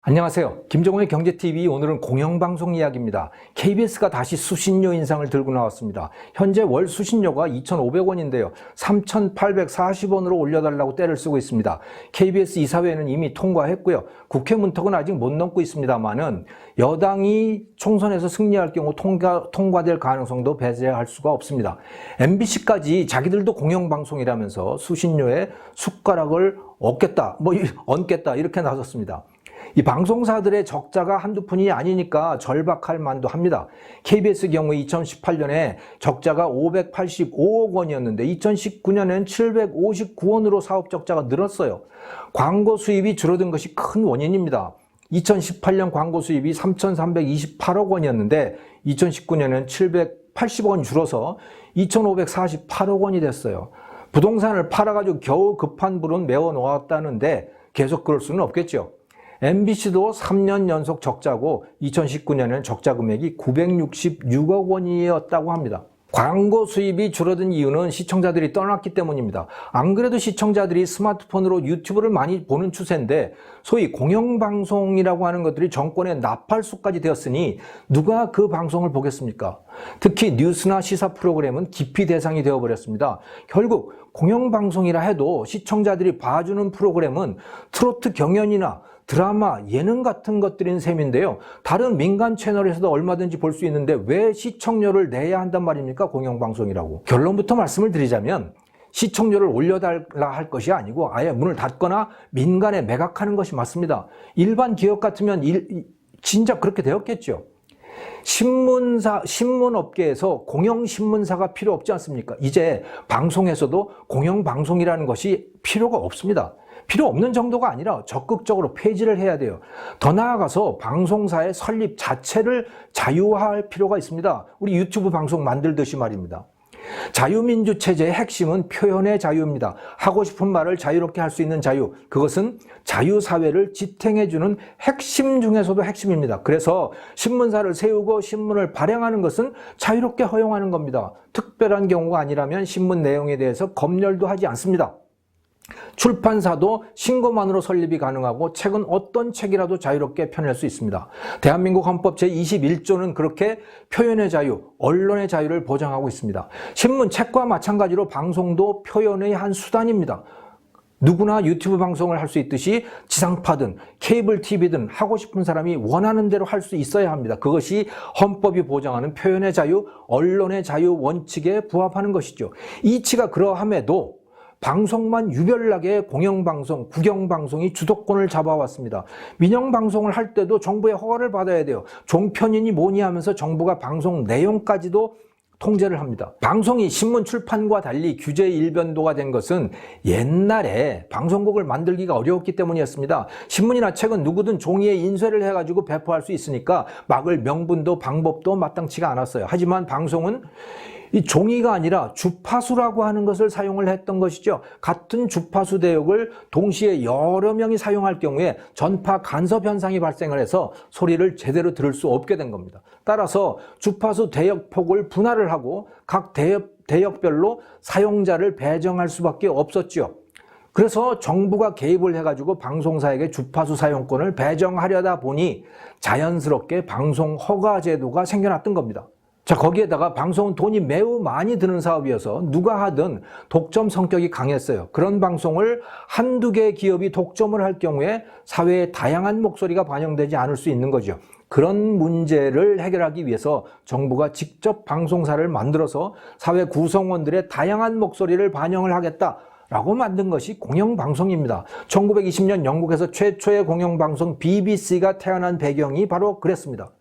안녕하세요. 김정호의 경제TV, 오늘은 공영방송 이야기입니다. KBS가 다시 수신료 인상을 들고 나왔습니다. 현재 월 수신료가 2,500원인데요. 3,840원으로 올려달라고 떼를 쓰고 있습니다. KBS 이사회는 이미 통과했고요. 국회 문턱은 아직 못 넘고 있습니다만은 여당이 총선에서 승리할 경우 통과될 가능성도 배제할 수가 없습니다. MBC까지 자기들도 공영방송이라면서 수신료에 숟가락을 얹겠다 이렇게 나섰습니다. 이 방송사들의 적자가 한두 푼이 아니니까 절박할 만도 합니다. KBS 경우 2018년에 적자가 585억 원이었는데 2019년엔 759원으로 사업 적자가 늘었어요. 광고 수입이 줄어든 것이 큰 원인입니다. 2018년 광고 수입이 3,328억 원이었는데 2019년엔 780억 원이 줄어서 2,548억 원이 됐어요. 부동산을 팔아가지고 겨우 급한 불은 메워 놓았다는데 계속 그럴 수는 없겠죠. MBC도 3년 연속 적자고 2019년에는 적자 금액이 966억 원이었다고 합니다. 광고 수입이 줄어든 이유는 시청자들이 떠났기 때문입니다. 안 그래도 시청자들이 스마트폰으로 유튜브를 많이 보는 추세인데 소위 공영방송이라고 하는 것들이 정권의 나팔수까지 되었으니 누가 그 방송을 보겠습니까? 특히 뉴스나 시사 프로그램은 기피 대상이 되어버렸습니다. 결국 공영방송이라 해도 시청자들이 봐주는 프로그램은 트로트 경연이나 드라마, 예능 같은 것들인 셈인데요. 다른 민간 채널에서도 얼마든지 볼 수 있는데 왜 시청료를 내야 한단 말입니까? 공영방송이라고. 결론부터 말씀을 드리자면 시청료를 올려달라 할 것이 아니고 아예 문을 닫거나 민간에 매각하는 것이 맞습니다. 일반 기업 같으면 진짜 그렇게 되었겠죠. 신문업계에서 공영신문사가 필요 없지 않습니까? 이제 방송에서도 공영방송이라는 것이 필요가 없습니다. 필요 없는 정도가 아니라 적극적으로 폐지를 해야 돼요. 더 나아가서 방송사의 설립 자체를 자유화할 필요가 있습니다. 우리 유튜브 방송 만들듯이 말입니다. 자유민주 체제의 핵심은 표현의 자유입니다. 하고 싶은 말을 자유롭게 할 수 있는 자유, 그것은 자유사회를 지탱해주는 핵심 중에서도 핵심입니다. 그래서 신문사를 세우고 신문을 발행하는 것은 자유롭게 허용하는 겁니다. 특별한 경우가 아니라면 신문 내용에 대해서 검열도 하지 않습니다. 출판사도 신고만으로 설립이 가능하고 책은 어떤 책이라도 자유롭게 펴낼 수 있습니다. 대한민국 헌법 제21조는 그렇게 표현의 자유, 언론의 자유를 보장하고 있습니다. 신문, 책과 마찬가지로 방송도 표현의 한 수단입니다. 누구나 유튜브 방송을 할 수 있듯이 지상파든 케이블 TV든 하고 싶은 사람이 원하는 대로 할 수 있어야 합니다. 그것이 헌법이 보장하는 표현의 자유, 언론의 자유 원칙에 부합하는 것이죠. 이치가 그러함에도 방송만 유별나게 공영방송, 국영방송이 주도권을 잡아왔습니다. 민영방송을 할 때도 정부의 허가를 받아야 돼요. 종편이니 뭐니 하면서 정부가 방송 내용까지도 통제를 합니다. 방송이 신문 출판과 달리 규제 일변도가 된 것은 옛날에 방송국을 만들기가 어려웠기 때문이었습니다. 신문이나 책은 누구든 종이에 인쇄를 해가지고 배포할 수 있으니까 막을 명분도 방법도 마땅치가 않았어요. 하지만 방송은 이 종이가 아니라 주파수라고 하는 것을 사용을 했던 것이죠. 같은 주파수 대역을 동시에 여러 명이 사용할 경우에 전파 간섭 현상이 발생을 해서 소리를 제대로 들을 수 없게 된 겁니다. 따라서 주파수 대역폭을 분할을 하고 각 대역별로 사용자를 배정할 수밖에 없었죠. 그래서 정부가 개입을 해가지고 방송사에게 주파수 사용권을 배정하려다 보니 자연스럽게 방송 허가 제도가 생겨났던 겁니다. 자, 거기에다가 방송은 돈이 매우 많이 드는 사업이어서 누가 하든 독점 성격이 강했어요. 그런 방송을 한두 개의 기업이 독점을 할 경우에 사회의 다양한 목소리가 반영되지 않을 수 있는 거죠. 그런 문제를 해결하기 위해서 정부가 직접 방송사를 만들어서 사회 구성원들의 다양한 목소리를 반영을 하겠다라고 만든 것이 공영방송입니다. 1920년 영국에서 최초의 공영방송 BBC가 태어난 배경이 바로 그랬습니다.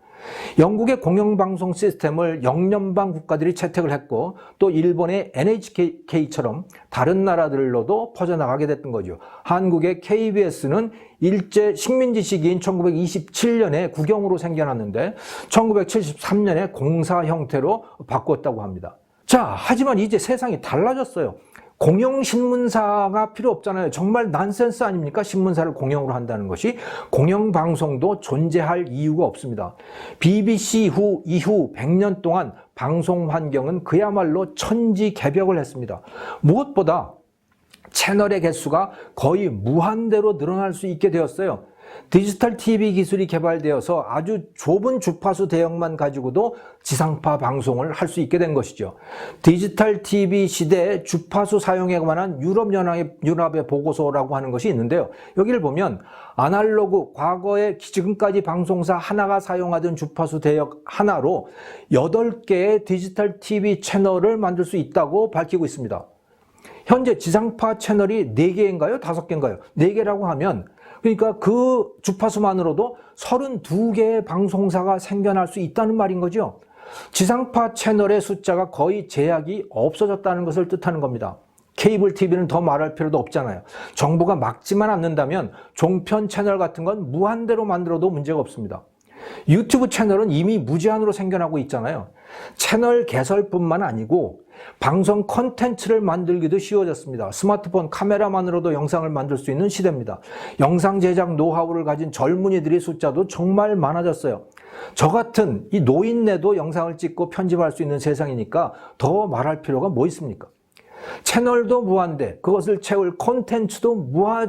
영국의 공영방송 시스템을 영연방 국가들이 채택을 했고 또 일본의 NHK처럼 다른 나라들로도 퍼져나가게 됐던 거죠. 한국의 KBS는 일제 식민지 시기인 1927년에 국영으로 생겨났는데 1973년에 공사 형태로 바꿨다고 합니다. 자, 하지만 이제 세상이 달라졌어요. 공영신문사가 필요 없잖아요. 정말 난센스 아닙니까? 신문사를 공영으로 한다는 것이. 공영방송도 존재할 이유가 없습니다. BBC 이후 100년 동안 방송 환경은 그야말로 천지개벽을 했습니다. 무엇보다 채널의 개수가 거의 무한대로 늘어날 수 있게 되었어요. 디지털 TV 기술이 개발되어서 아주 좁은 주파수 대역만 가지고도 지상파 방송을 할 수 있게 된 것이죠. 디지털 TV 시대의 주파수 사용에 관한 유럽연합의 보고서라고 하는 것이 있는데요. 여기를 보면 아날로그 과거에 지금까지 방송사 하나가 사용하던 주파수 대역 하나로 8개의 디지털 TV 채널을 만들 수 있다고 밝히고 있습니다. 현재 지상파 채널이 4개인가요? 5개인가요? 4개라고 하면 그러니까 그 주파수만으로도 32개의 방송사가 생겨날 수 있다는 말인 거죠. 지상파 채널의 숫자가 거의 제약이 없어졌다는 것을 뜻하는 겁니다. 케이블 TV는 더 말할 필요도 없잖아요. 정부가 막지만 않는다면 종편 채널 같은 건 무한대로 만들어도 문제가 없습니다. 유튜브 채널은 이미 무제한으로 생겨나고 있잖아요. 채널 개설뿐만 아니고 방송 콘텐츠를 만들기도 쉬워졌습니다. 스마트폰 카메라만으로도 영상을 만들 수 있는 시대입니다. 영상 제작 노하우를 가진 젊은이들의 숫자도 정말 많아졌어요. 저 같은 이 노인네도 영상을 찍고 편집할 수 있는 세상이니까 더 말할 필요가 뭐 있습니까? 채널도 무한대, 그것을 채울 콘텐츠도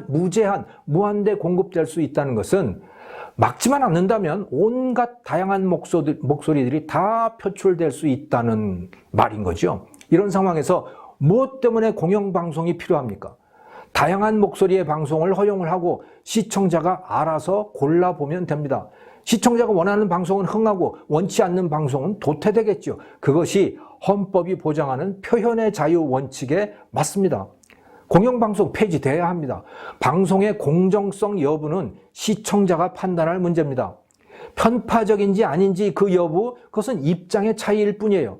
무제한, 무한대 공급될 수 있다는 것은 막지만 않는다면 온갖 다양한 목소리들이 다 표출될 수 있다는 말인 거죠. 이런 상황에서 무엇 때문에 공영방송이 필요합니까? 다양한 목소리의 방송을 허용을 하고 시청자가 알아서 골라보면 됩니다. 시청자가 원하는 방송은 흥하고 원치 않는 방송은 도태되겠죠. 그것이 헌법이 보장하는 표현의 자유 원칙에 맞습니다. 공영방송 폐지돼야 합니다. 방송의 공정성 여부는 시청자가 판단할 문제입니다. 편파적인지 아닌지 그 여부, 그것은 입장의 차이일 뿐이에요.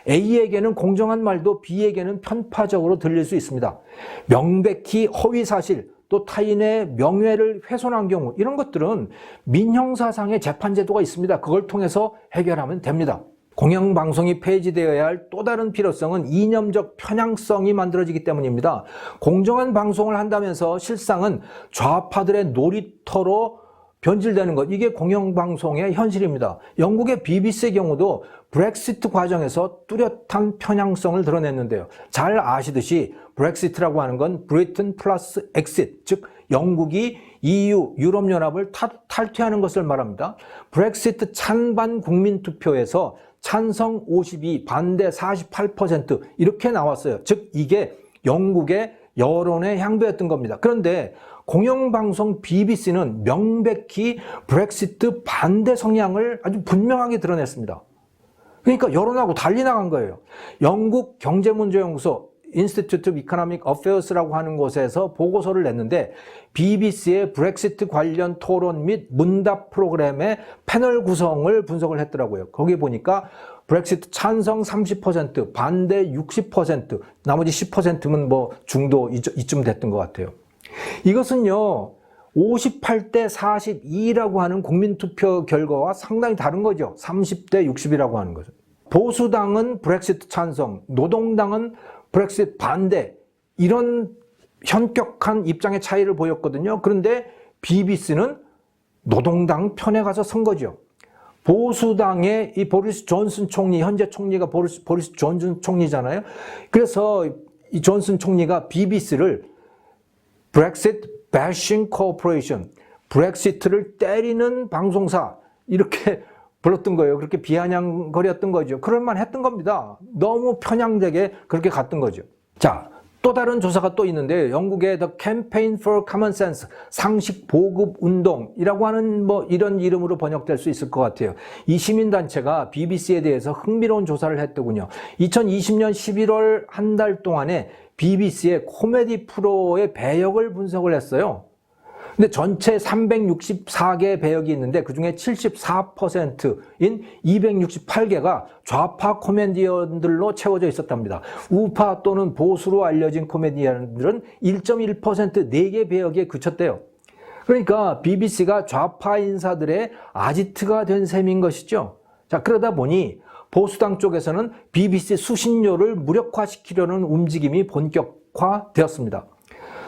A에게는 공정한 말도 B에게는 편파적으로 들릴 수 있습니다. 명백히 허위사실, 또 타인의 명예를 훼손한 경우, 이런 것들은 민형사상의 재판제도가 있습니다. 그걸 통해서 해결하면 됩니다. 공영방송이 폐지되어야 할 또 다른 필요성은 이념적 편향성이 만들어지기 때문입니다. 공정한 방송을 한다면서 실상은 좌파들의 놀이터로 변질되는 것, 이게 공영방송의 현실입니다. 영국의 BBC의 경우도 브렉시트 과정에서 뚜렷한 편향성을 드러냈는데요. 잘 아시듯이 브렉시트라고 하는 건 브리튼 플러스 엑시트, 즉 영국이 EU, 유럽연합을 탈퇴하는 것을 말합니다. 브렉시트 찬반 국민투표에서 찬성 52, 반대 48% 이렇게 나왔어요. 즉 이게 영국의 여론의 향배였던 겁니다. 그런데 공영방송 BBC는 명백히 브렉시트 반대 성향을 아주 분명하게 드러냈습니다. 그러니까 여론하고 달리 나간 거예요. 영국 경제문제연구소 Institute of Economic Affairs라고 하는 곳에서 보고서를 냈는데 BBC의 브렉시트 관련 토론 및 문답 프로그램의 패널 구성을 분석을 했더라고요. 거기 보니까 브렉시트 찬성 30%, 반대 60%, 나머지 10%는 뭐 중도 이쯤 됐던 것 같아요. 이것은요, 58대 42라고 하는 국민투표 결과와 상당히 다른 거죠. 30대 60이라고 하는 거죠. 보수당은 브렉시트 찬성, 노동당은 브렉시트 반대, 이런 현격한 입장의 차이를 보였거든요. 그런데 BBC는 노동당 편에 가서 선 거죠. 보수당의 이 보리스 존슨 총리, 현재 총리가 보리스 존슨 총리잖아요. 그래서 이 존슨 총리가 BBC를 Brexit Bashing Corporation, 브렉시트를 때리는 방송사, 이렇게 불렀던 거예요. 그렇게 비아냥거렸던 거죠. 그럴만 했던 겁니다. 너무 편향되게 그렇게 갔던 거죠. 자, 또 다른 조사가 또 있는데 영국의 The Campaign for Common Sense, 상식 보급 운동이라고 하는 뭐 이런 이름으로 번역될 수 있을 것 같아요. 이 시민단체가 BBC에 대해서 흥미로운 조사를 했더군요. 2020년 11월 한 달 동안에 BBC의 코미디 프로의 배역을 분석을 했어요. 근데 전체 364개의 배역이 있는데 그중에 74%인 268개가 좌파 코미디언들로 채워져 있었답니다. 우파 또는 보수로 알려진 코미디언들은 1.1% 4개 배역에 그쳤대요. 그러니까 BBC가 좌파 인사들의 아지트가 된 셈인 것이죠. 자, 그러다 보니 보수당 쪽에서는 BBC 수신료를 무력화시키려는 움직임이 본격화되었습니다.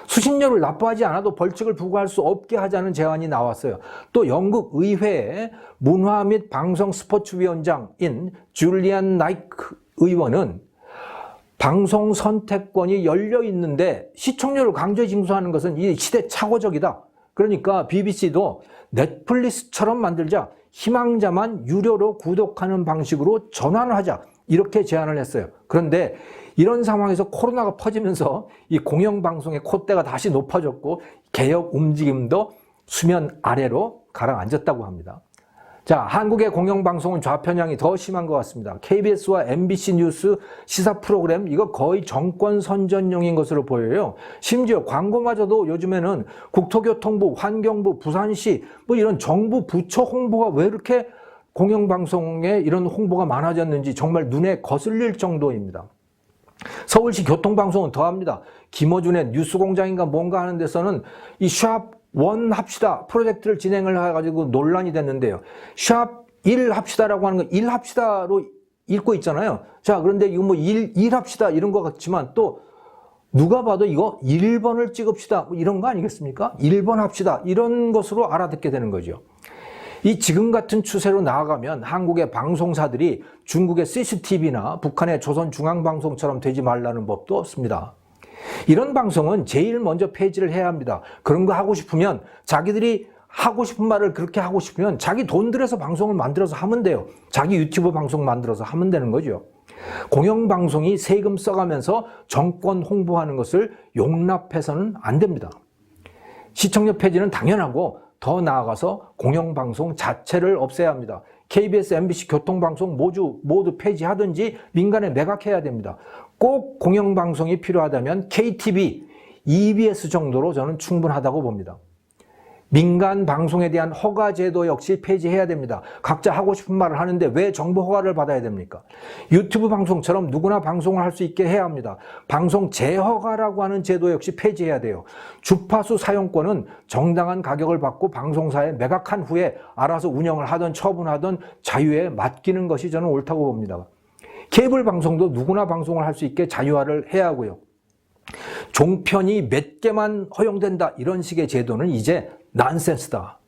수신료를 납부하지 않아도 벌칙을 부과할 수 없게 하자는 제안이 나왔어요. 또 영국 의회의 문화 및 방송 스포츠위원장인 줄리안 나이크 의원은 방송 선택권이 열려 있는데 시청료를 강제 징수하는 것은 이 시대착오적이다. 그러니까 BBC도 넷플릭스처럼 만들자, 희망자만 유료로 구독하는 방식으로 전환을 하자, 이렇게 제안을 했어요. 그런데 이런 상황에서 코로나가 퍼지면서 이 공영방송의 콧대가 다시 높아졌고 개혁 움직임도 수면 아래로 가라앉았다고 합니다. 자, 한국의 공영방송은 좌편향이 더 심한 것 같습니다. KBS와 MBC 뉴스 시사 프로그램, 이거 거의 정권 선전용인 것으로 보여요. 심지어 광고마저도 요즘에는 국토교통부, 환경부, 부산시 뭐 이런 정부 부처 홍보가 왜 이렇게 공영방송에 이런 홍보가 많아졌는지 정말 눈에 거슬릴 정도입니다. 서울시 교통방송은 더합니다. 김어준의 뉴스공장인가 뭔가 하는 데서는 이 샵 원 합시다 프로젝트를 진행을 해가지고 논란이 됐는데요. 샵 1 합시다라고 하는 건 1 합시다로 읽고 있잖아요. 자, 그런데 이거 뭐 1 합시다 이런 것 같지만 또 누가 봐도 이거 1번을 찍읍시다 뭐 이런 거 아니겠습니까? 1번 합시다 이런 것으로 알아듣게 되는 거죠. 이 지금 같은 추세로 나아가면 한국의 방송사들이 중국의 CCTV나 북한의 조선중앙방송처럼 되지 말라는 법도 없습니다. 이런 방송은 제일 먼저 폐지를 해야 합니다. 그런 거 하고 싶으면 자기들이 하고 싶은 말을 그렇게 하고 싶으면 자기 돈 들여서 방송을 만들어서 하면 돼요. 자기 유튜브 방송 만들어서 하면 되는 거죠. 공영방송이 세금 써가면서 정권 홍보하는 것을 용납해서는 안 됩니다. 시청료 폐지는 당연하고 더 나아가서 공영방송 자체를 없애야 합니다. KBS, MBC 교통방송 모두 폐지하든지 민간에 매각해야 됩니다. 꼭 공영방송이 필요하다면 KTV, EBS 정도로 저는 충분하다고 봅니다. 민간 방송에 대한 허가 제도 역시 폐지해야 됩니다. 각자 하고 싶은 말을 하는데 왜 정부 허가를 받아야 됩니까? 유튜브 방송처럼 누구나 방송을 할 수 있게 해야 합니다. 방송 재허가라고 하는 제도 역시 폐지해야 돼요. 주파수 사용권은 정당한 가격을 받고 방송사에 매각한 후에 알아서 운영을 하든 처분하든 자유에 맡기는 것이 저는 옳다고 봅니다. 케이블 방송도 누구나 방송을 할 수 있게 자유화를 해야 하고요. 종편이 몇 개만 허용된다 이런 식의 제도는 이제 난센스다.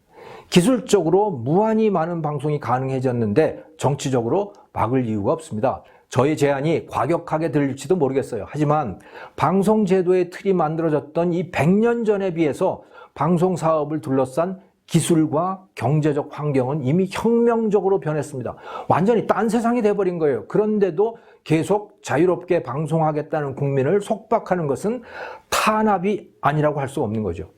기술적으로 무한히 많은 방송이 가능해졌는데 정치적으로 막을 이유가 없습니다. 저의 제안이 과격하게 들릴지도 모르겠어요. 하지만 방송제도의 틀이 만들어졌던 이 100년 전에 비해서 방송사업을 둘러싼 기술과 경제적 환경은 이미 혁명적으로 변했습니다. 완전히 딴 세상이 돼버린 거예요. 그런데도 계속 자유롭게 방송하겠다는 국민을 속박하는 것은 탄압이 아니라고 할 수 없는 거죠.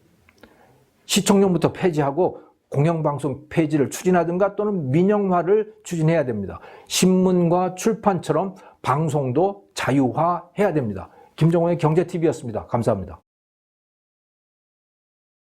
시청료부터 폐지하고 공영방송 폐지를 추진하든가 또는 민영화를 추진해야 됩니다. 신문과 출판처럼 방송도 자유화해야 됩니다. 김정호의 경제TV였습니다. 감사합니다.